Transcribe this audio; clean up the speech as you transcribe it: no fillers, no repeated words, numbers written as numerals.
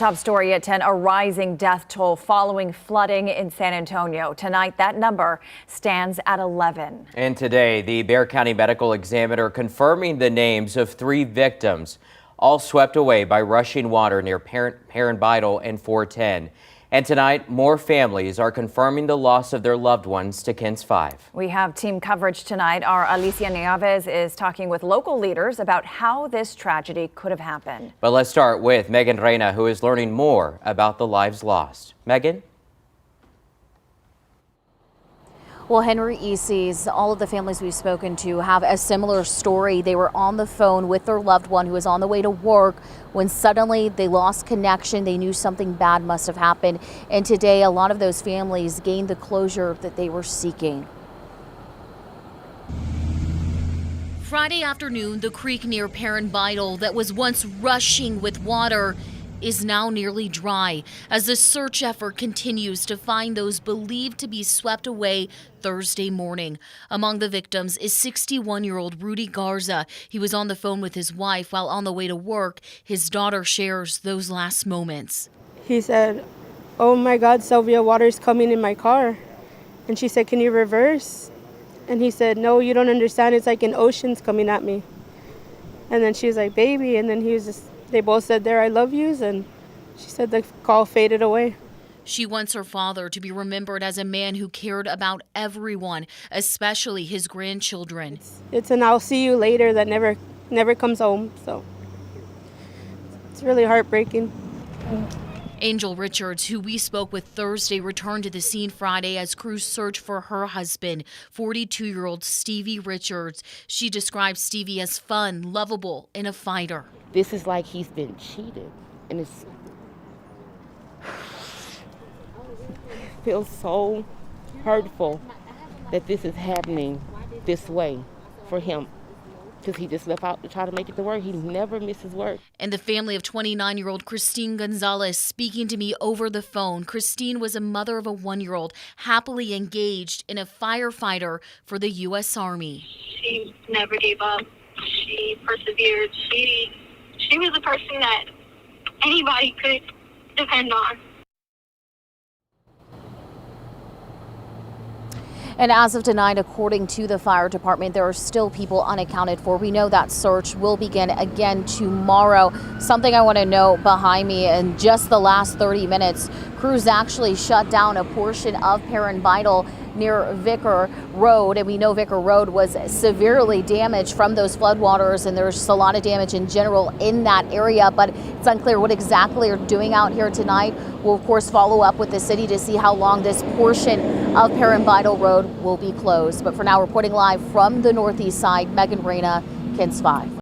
Top story at 10, a rising death toll following flooding in San Antonio. Tonight, that number stands at 11. And today, the Bexar County Medical Examiner confirming the names of 3 victims, all swept away by rushing water near Parenvital and 410. And tonight, more families are confirming the loss of their loved ones to KENS 5. We have team coverage tonight. Our Alicia Nieves is talking with local leaders about how this tragedy could have happened. But let's start with Megan Reyna, who is learning more about the lives lost. Megan? Well, Henry Easy's, all of the families we've spoken to have a similar story. They were on the phone with their loved one who was on the way to work when suddenly they lost connection. They knew something bad must have happened. And today, a lot of those families gained the closure that they were seeking. Friday afternoon, the creek near Parenvital that was once rushing with water is now nearly dry as the search effort continues to find those believed to be swept away Thursday morning. Among the victims is 61-year-old Rudy Garza. He was on the phone with his wife while on the way to work. His daughter shares those last moments. He said, "Oh my God, Sylvia, water's coming in my car." And she said, "Can you reverse?" And he said, "No, you don't understand. It's like an ocean's coming at me." And then she was like, "Baby," and then they both said their "I love yous," and she said the call faded away. She wants her father to be remembered as a man who cared about everyone, especially his grandchildren. It's an "I'll see you later" that never comes home, so it's really heartbreaking. Angel Richards, who we spoke with Thursday, returned to the scene Friday as crews search for her husband, 42-year-old Stevie Richards. She describes Stevie as fun, lovable, and a fighter. This is like he's been cheated, and it feels so hurtful that this is happening this way for him, because he just left out to try to make it to work. He never misses work. And the family of 29-year-old Christine Gonzalez speaking to me over the phone. Christine was a mother of a 1-year-old, happily engaged in a firefighter for the U.S. Army. She never gave up. She persevered. She was a person that anybody could depend on. And as of tonight, according to the fire department, there are still people unaccounted for. We know that search will begin again tomorrow. Something I want to note behind me, in just the last 30 minutes, crews actually shut down a portion of Parenvital near Vicar Road. And we know Vicar Road was severely damaged from those floodwaters, and there's a lot of damage in general in that area, but it's unclear what exactly they're doing out here tonight. We'll of course follow up with the city to see how long this portion of Parenvital Road will be closed. But for now, reporting live from the northeast side, Megan Reyna, KENS 5.